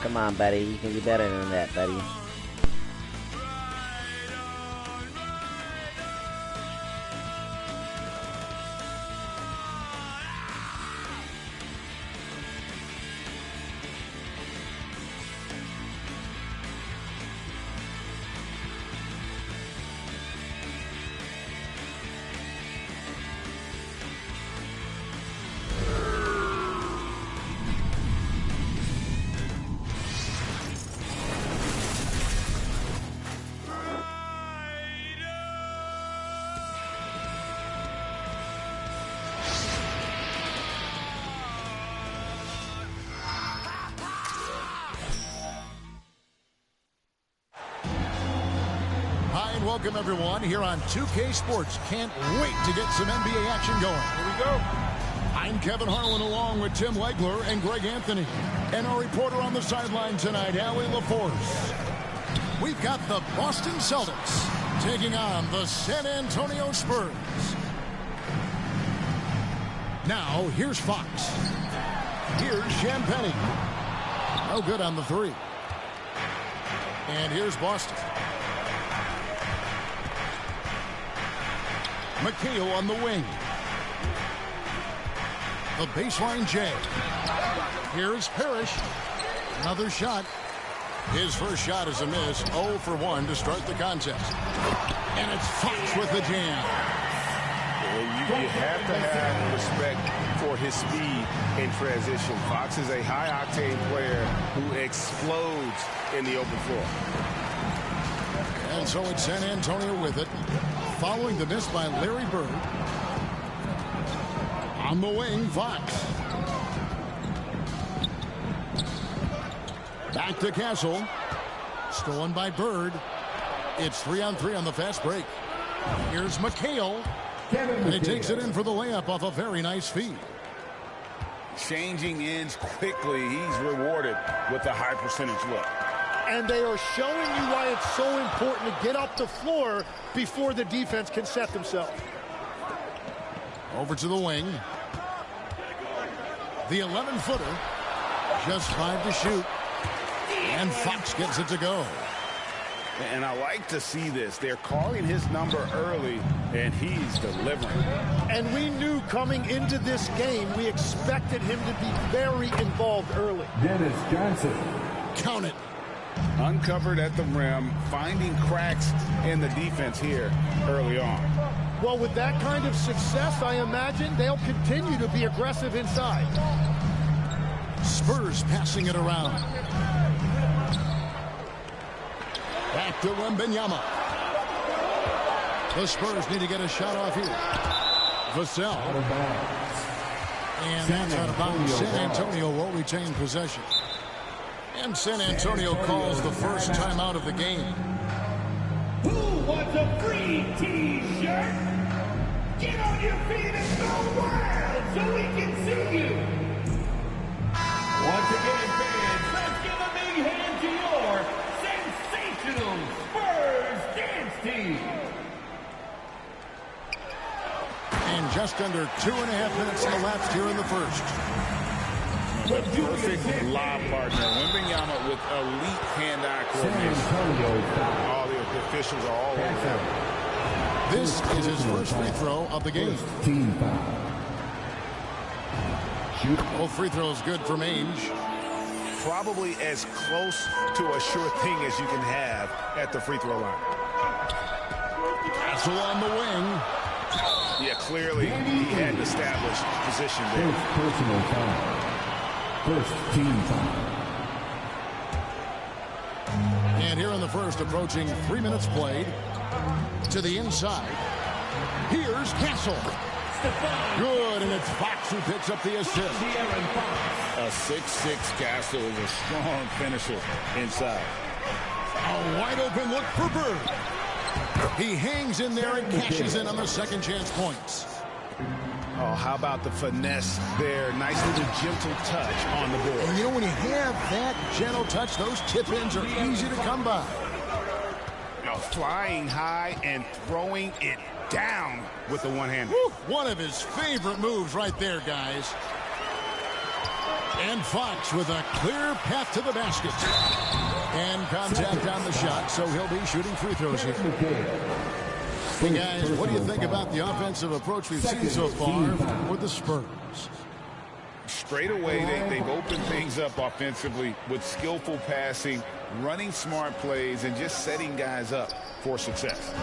Come on, buddy. You can be better than that, buddy. Welcome, everyone, here on 2K Sports. Can't wait to get some NBA action going. Here we go. I'm Kevin Harlan along with Tim Legler and Greg Anthony. And our reporter on the sideline tonight, Allie LaForce. We've got the Boston Celtics taking on the San Antonio Spurs. Now, here's Fox. Here's Champagnie. No good on the three. And here's Boston. McHale on the wing. The baseline J. Here's Parrish. Another shot. His first shot is a miss. 0 for 1 to start the contest. And it's Fox with the jam. You have to have respect for his speed in transition. Fox is a high-octane player who explodes in the open floor. And so it's San Antonio with it. Following the miss by Larry Bird. On the wing, Fox. Back to Castle. Stolen by Bird. It's 3-on-3 on the fast break. Here's McHale. And he takes it in for the layup off a very nice feed. Changing ends quickly. He's rewarded with a high percentage look. And they are showing you why it's so important to get up the floor before the defense can set themselves. Over to the wing. The 11-footer. Just 5 to shoot. And Fox gets it to go. And I like to see this. They're calling his number early, and he's delivering. And we knew coming into this game, we expected him to be very involved early. Dennis Johnson. Count it. Uncovered at the rim, finding cracks in the defense here early on. Well, with that kind of success, I imagine they'll continue to be aggressive inside. Spurs passing it around. Back to Wembanyama. The Spurs need to get a shot off here. Vassell. And that's out of bounds. San Antonio will retain possession. And San Antonio calls the first timeout of the game. Who wants a free T-shirt? Get on your feet and go wild so we can see you. Once again, fans, let's give a big hand to your sensational Spurs dance team. And just under 2.5 minutes elapsed here in the first. The perfect lob partner. Wembanyama with elite hand-eye coordination. All the officials are all over him. This is his first free throw of the game. Team foul. Both free throws good for Mange. Probably as close to a sure thing as you can have at the free throw line. Castle on the wing. Yeah, clearly he had an established position there. First personal foul. First team foul. And here in the first, approaching 3 minutes played. To the inside. Here's Castle. Good, and it's Fox who picks up the assist. A 6'6" Castle is a strong finisher inside. A wide open look for Bird. He hangs in there and cashes in on the second chance points. Oh, how about the finesse there? Nice little gentle touch on the board. And you know, when you have that gentle touch, those tip-ins are easy to come by. flying high and throwing it down with the one-hander. One of his favorite moves right there, guys. And Fox with a clear path to the basket. And contact on the shot, so he'll be shooting free throws here. Hey, guys, what do you think about the offensive approach we've seen so far with the Spurs? Straight away, they've opened things up offensively with skillful passing, running smart plays, and just setting guys up for success.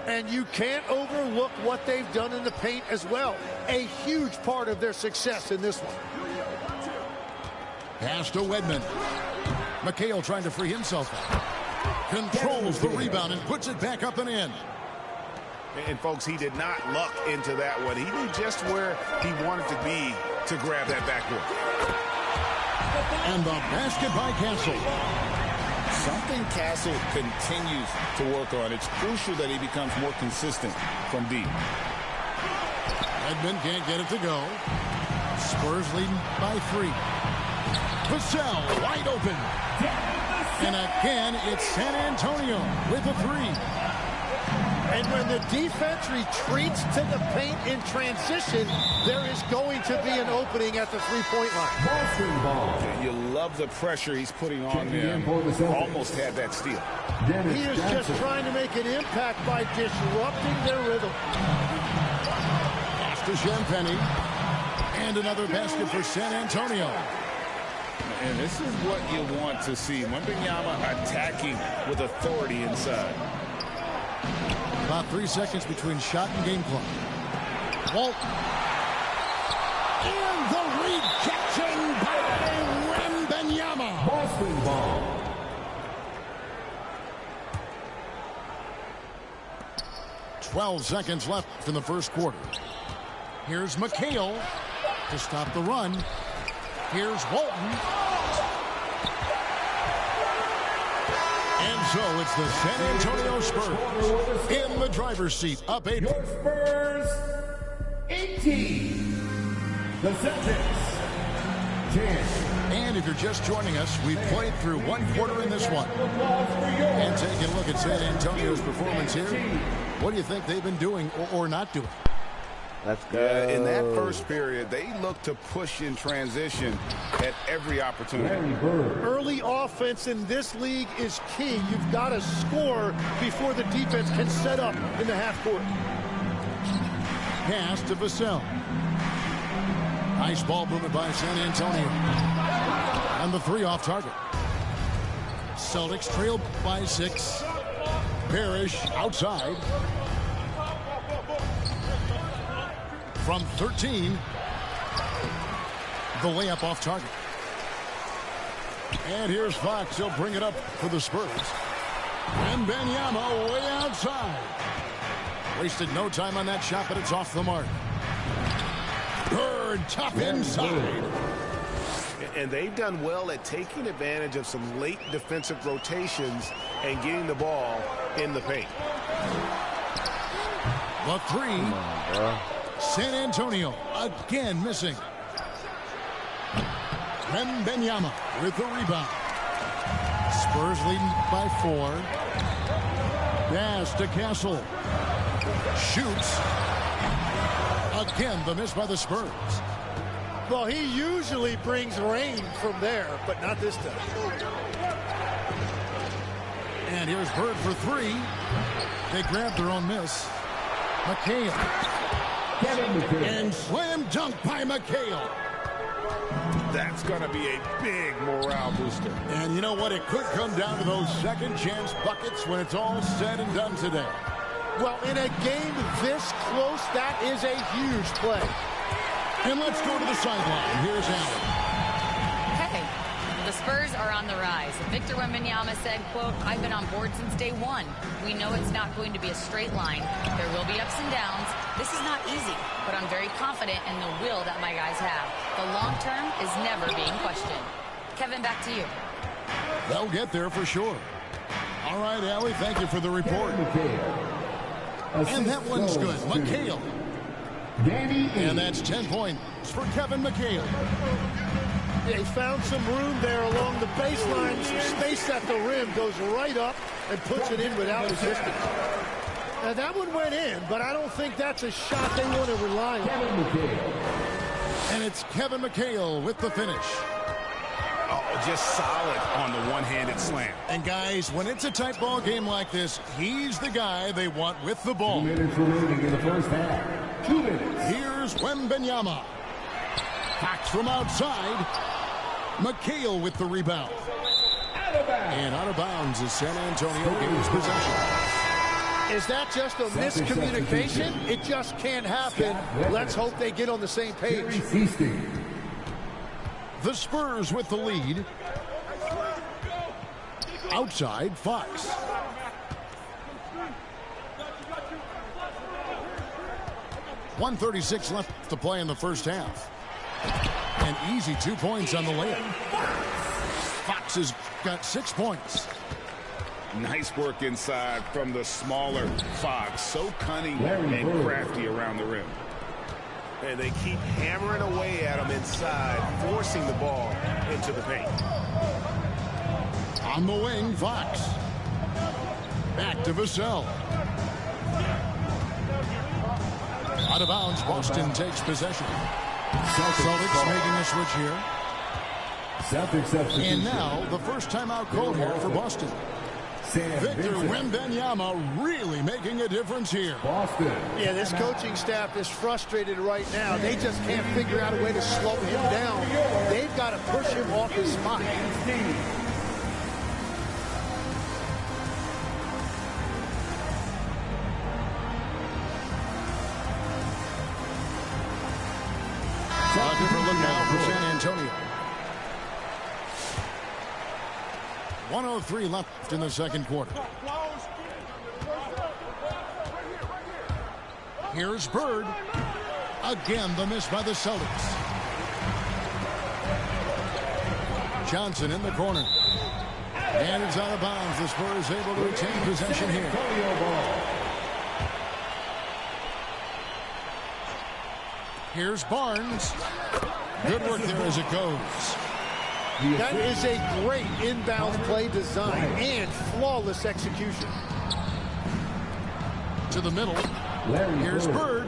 And you can't overlook what they've done in the paint as well. A huge part of their success in this one. Pass to Wedman. McHale trying to free himself up. Controls the rebound and puts it back up and in. And, folks, he did not luck into that one. He knew just where he wanted to be to grab that backboard. And the basket by Castle. Something Castle continues to work on. It's crucial that he becomes more consistent from deep. Edmond can't get it to go. Spurs leading by 3. Vassell wide open. And again, it's San Antonio with a 3. And when the defense retreats to the paint in transition, there is going to be an opening at the three-point line. Boston ball. You love the pressure he's putting on them. Almost had that steal. He is just trying to make an impact by disrupting their rhythm. Pass to Champagny. And another basket for San Antonio. And this is what you want to see. Wembanyama attacking with authority inside. About 3 seconds between shot and game clock. Walt. And the rejection by Wembanyama. Boston ball. .12 seconds left in the first quarter. Here's McHale to stop the run. Here's Walton. And so it's the San Antonio Spurs in the driver's seat, up 8. Your Spurs 18. The Celtics 10. And if you're just joining us, we've played through 1 quarter in this one. And taking a look at San Antonio's performance here, what do you think they've been doing or not doing? Let's go. Yeah, in that first period, they looked to push in transition at every opportunity. Early offense in this league is key. You've got to score before the defense can set up in the half court. Pass to Vassell. Nice ball movement by San Antonio. And the 3 off target. Celtics trail by 6. Parrish outside. From 13, the layup off target. And here's Fox. He'll bring it up for the Spurs. And Wembanyama way outside. Wasted no time on that shot, but it's off the mark. Bird top inside. And they've done well at taking advantage of some late defensive rotations and getting the ball in the paint. The 3. San Antonio again missing. Wembanyama with the rebound. Spurs leading by 4. Pass to Castle. Shoots. Again, the miss by the Spurs. Well, he usually brings rain from there, but not this time. And here's Bird for 3. They grab their own miss. McHale. And slam dunk by McHale. That's going to be a big morale booster. And you know what? It could come down to those second chance buckets when it's all said and done today. Well, in a game this close, that is a huge play. And let's go to the sideline. Here's Allen. Hey, the Spurs are on the rise. Victor Wembanyama said, quote, "I've been on board since day one. We know it's not going to be a straight line. There will be ups and downs. This is not easy, but I'm very confident in the will that my guys have. The long term is never being questioned." Kevin, back to you. They'll get there for sure. All right, Allie, thank you for the report. And that one's good. McHale. And that's 10 points for Kevin McHale. They found some room there along the baseline. Some space at the rim. Goes right up and puts it in without resistance. Now, that one went in, but I don't think that's a shot they want to rely on. And it's Kevin McHale with the finish. Oh, just solid on the one-handed slam. And guys, when it's a tight ball game like this, he's the guy they want with the ball. 2 minutes remaining in the first half. 2 minutes. Here's Wembanyama. Hacked from outside. McHale with the rebound. And out of bounds as San Antonio gains possession. Is that just a miscommunication? It just can't happen. Let's hope they get on the same page. The Spurs with the lead. Outside, Fox. .136 left to play in the first half. An easy 2 points on the layup. Fox has got 6 points. Nice work inside from the smaller Fox. So cunning and crafty around the rim. And they keep hammering away at him inside, forcing the ball into the paint. On the wing, Fox. Back to Vassell. Out of bounds, Boston takes possession. Celtics making a switch here. And now the first timeout called here for Boston. Victor Wembanyama really making a difference here. Boston. Yeah, this coaching staff is frustrated right now. They just can't figure out a way to slow him down. They've got to push him off his spot. A different look now for San Antonio. 1:03 left in the second quarter. Here's Bird. Again, the miss by the Celtics. Johnson in the corner. And it's out of bounds. The Spurs able to retain possession here. Here's Barnes. Good work there as it goes. That is a great inbound play design and flawless execution. To the middle. Here's Bird.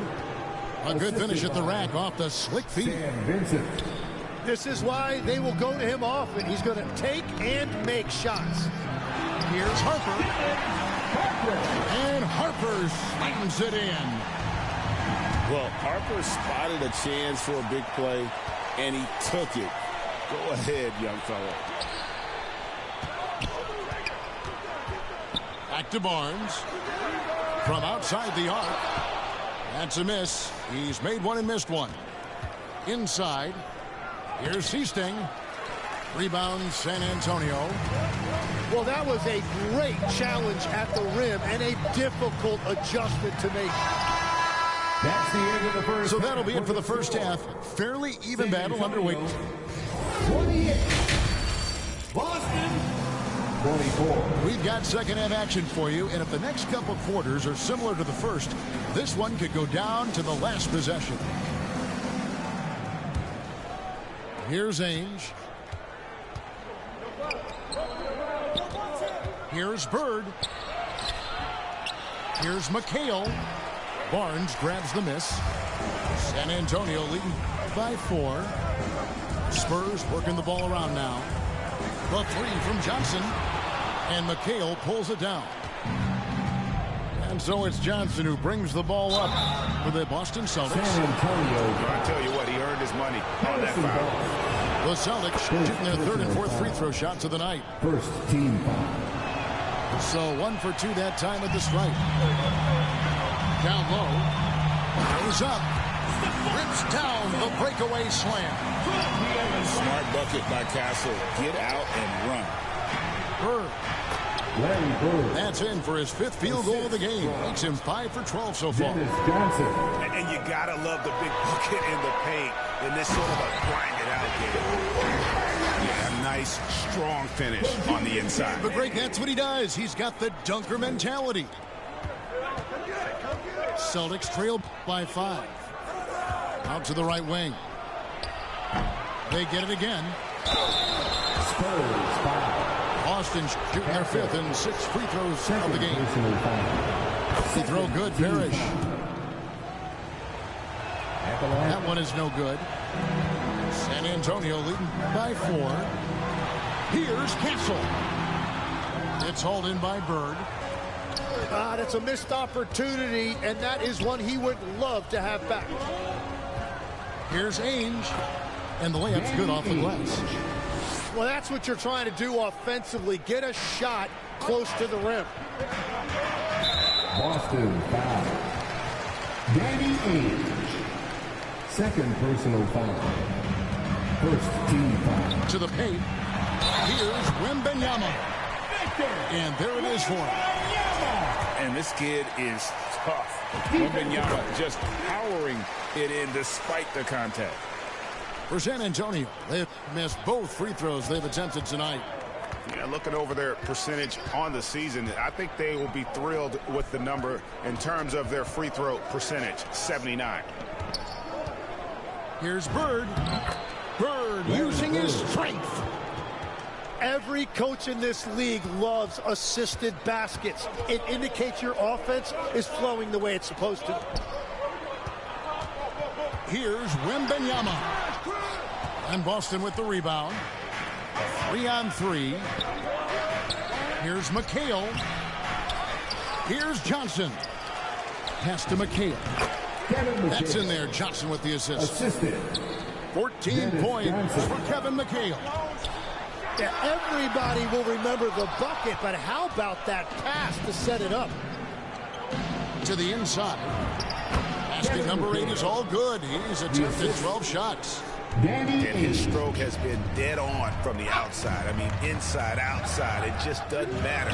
A good finish at the rack off the slick feet. This is why they will go to him often. He's going to take and make shots. Here's Harper. And Harper slams it in. Well, Harper spotted a chance for a big play, and he took it. Go ahead, young fella. Back to Barnes. From outside the arc. That's a miss. He's made one and missed one. Inside. Here's Seasting. Rebound, San Antonio. Well, that was a great challenge at the rim and a difficult adjustment to make. That's the end of the first. So that'll be it for the first half. Fairly even battle underway. 28. Boston. 24. We've got second half action for you, and if the next couple quarters are similar to the first, this one could go down to the last possession. Here's Ainge. Here's Bird. Here's McHale. Barnes grabs the miss. San Antonio leading by 4. Spurs working the ball around now. The three from Johnson. And McHale pulls it down. And so it's Johnson who brings the ball up for the Boston Celtics. San Antonio. I tell you what, he earned his money on that foul. The Celtics shooting their third and fourth free throw shots of the night. First team foul. So 1 for 2 that time at the stripe. Down low. Goes up. Rips down the breakaway slam. Smart bucket by Castle. Get out and run. Bird. Larry Bird. That's in for his 5th field goal of the game. Makes him 5 for 12 so far. Dennis Johnson. And you gotta love the big bucket in the paint in this sort of a grind it out game. Yeah, a nice, strong finish on the inside. But Greg, that's what he does. He's got the dunker mentality. Celtics trail by 5. Out to the right wing. They get it again. Spurs foul. Boston shooting their 5th and 6th free throws of the game. Free throw good, Parrish. That one is no good. San Antonio leading by 4. Here's Castle. It's hauled in by Bird. That's a missed opportunity, and that is one he would love to have back. Here's Ainge, and the layup's good off the glass. Well, that's what you're trying to do offensively. Get a shot close to the rim. Boston foul. Danny Ainge. Second personal foul. First team foul. To the paint. Here's Wembanyama. And there it is for him. And this kid is tough. Wembanyama just powering it in despite the contact. For San Antonio, they've missed both free throws they've attempted tonight. Yeah, looking over their percentage on the season, I think they will be thrilled with the number in terms of their free throw percentage, 79. Here's Bird. Bird using his strength. Every coach in this league loves assisted baskets. It indicates your offense is flowing the way it's supposed to. Here's Wembanyama. And Boston with the rebound. 3-on-3. Here's McHale. Here's Johnson. Pass to McHale. That's in there. Johnson with the assist. 14 points for Kevin McHale. Yeah, everybody will remember the bucket, but how about that pass to set it up? To the inside. Basket number 8 is all good. He's attempted 12 shots. And his stroke has been dead on from the outside. I mean, inside, outside. It just doesn't matter.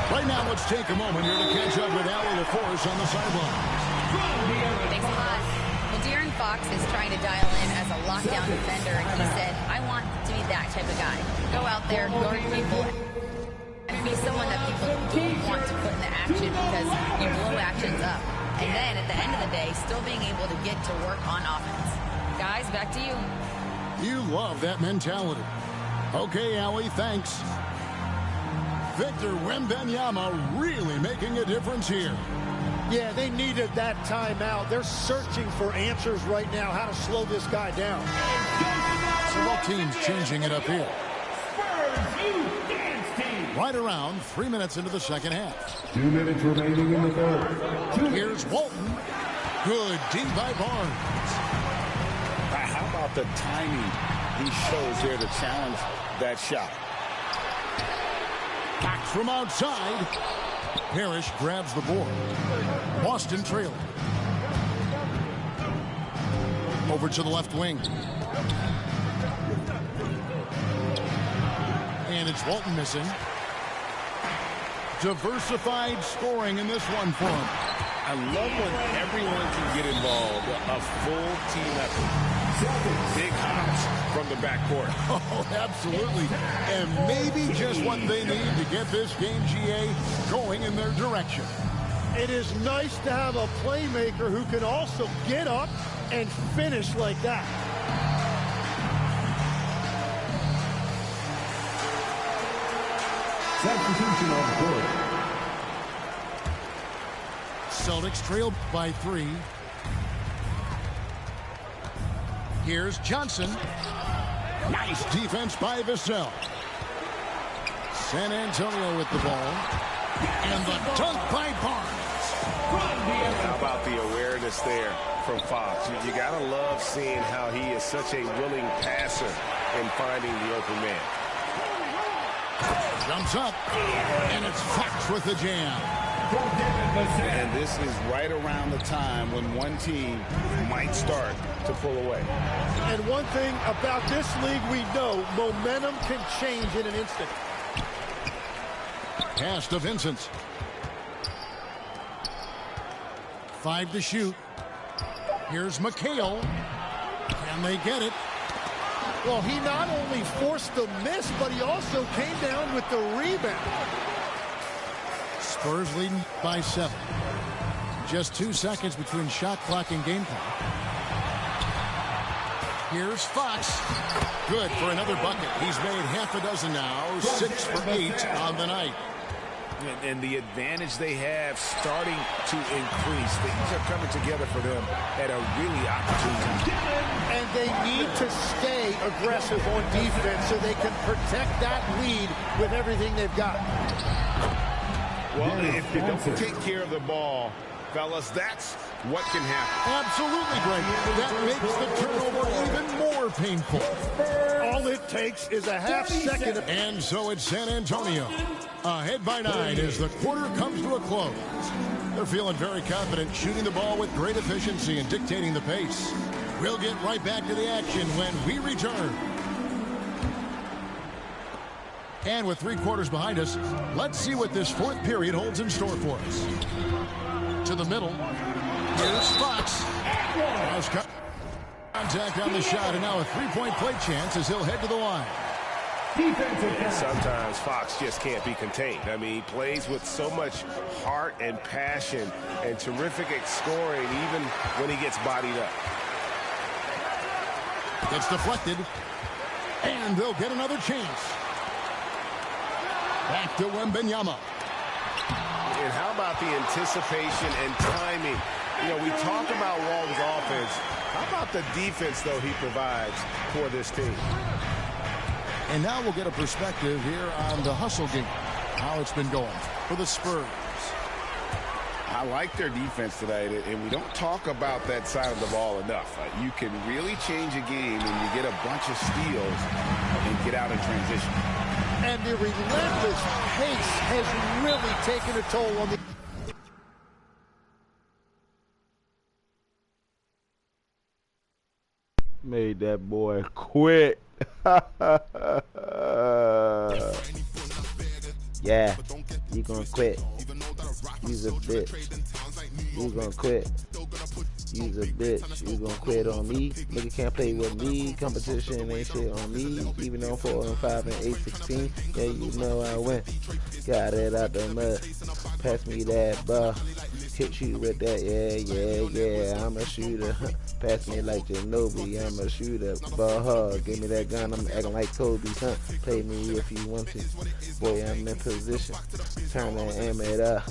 Right now, let's take a moment here to catch up with Allie LaForce on the sideline. Thanks a lot. Well, De'Aaron Fox is trying to dial in as a lockdown defender, and he said, I want to be that type of guy. Go out there, guard people, and be someone that people don't want to put in the action because you blow actions up. And then at the end of the day, still being able to get to work on offense. Guys, back to you. You love that mentality. Okay, Allie, thanks. Victor Wembanyama really making a difference here. Yeah, they needed that timeout. They're searching for answers right now, how to slow this guy down. So both teams changing it up here. Right around 3 minutes into the second half. 2 minutes remaining in the third. Here's Walton. Good D by Barnes. How about the timing he shows there to challenge that shot? Back from outside. Parrish grabs the board. Boston trailing. Over to the left wing. And it's Walton missing. Diversified scoring in this one for him. I love when everyone can get involved. A full team effort. Big hops from the backcourt. Oh, absolutely. And maybe just what they need to get this game, GA, going in their direction. It is nice to have a playmaker who can also get up and finish like that. Substitution on board. Celtics trail by 3. Here's Johnson. Nice defense by Vassell. San Antonio with the ball. And the dunk by Barnes. How about the awareness there from Fox? You got to love seeing how he is such a willing passer in finding the open man. Jumps up. And it's Fox with the jam. And this is right around the time when one team might start to pull away. And one thing about this league we know, momentum can change in an instant. Pass to Vincent. 5 to shoot. Here's McHale. Can they get it? Well, he not only forced the miss, but he also came down with the rebound. Spurs leading by 7. Just 2 seconds between shot clock and game clock. Here's Fox. Good for another bucket. He's made half a dozen now, 6 for 8 on the night. And the advantage they have starting to increase. Things are coming together for them at a really opportune time. And they need to stay aggressive on defense so they can protect that lead with everything they've got. Well, if you don't take care of the ball, fellas, that's what can happen. Absolutely, Greg. That makes the turnover even more painful. All it takes is a half second. And so it's San Antonio, ahead by 9 as the quarter comes to a close. They're feeling very confident, shooting the ball with great efficiency and dictating the pace. We'll get right back to the action when we return. And with 3 quarters behind us, let's see what this fourth period holds in store for us. To the middle. Here's Fox. Has contact on the shot, and now a three-point play chance as he'll head to the line. Sometimes Fox just can't be contained. I mean, he plays with so much heart and passion and terrific scoring even when he gets bodied up. It's deflected, and they'll get another chance. Back to Wembanyama. And how about the anticipation and timing? You know, we talk about Walton's offense. How about the defense, though, he provides for this team? And now we'll get a perspective here on the hustle game, how it's been going for the Spurs. I like their defense tonight, and we don't talk about that side of the ball enough. You can really change a game when you get a bunch of steals and get out in transition. And the relentless pace has really taken a toll on the... Made that boy quit. Yeah, you gonna quit. You's a bitch. You gonna quit. You's a bitch. You gonna quit on me. Nigga can't play with me. Competition ain't shit on me. Even on 4 and 5 and 8, 16. Yeah, you know I win. Got it out the mud. Pass me that ball. Hit you with that, yeah, I'm a shooter. Pass me like Ginobili, I'm a shooter. Ball hard, give me that gun, I'm acting like Kobe, son. Play me if you want to. Boy, I'm in position. Turn and aim it up.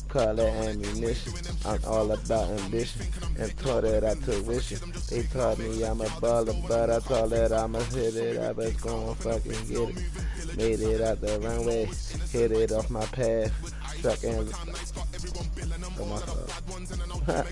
Call that ammunition. I'm all about ambition. And taught that I took tuition. They taught me I'm a baller, but I thought that I'ma hit it. I was gonna fucking get it. Made it out the runway. Hit it off my path. Stuck in. Oh, my God.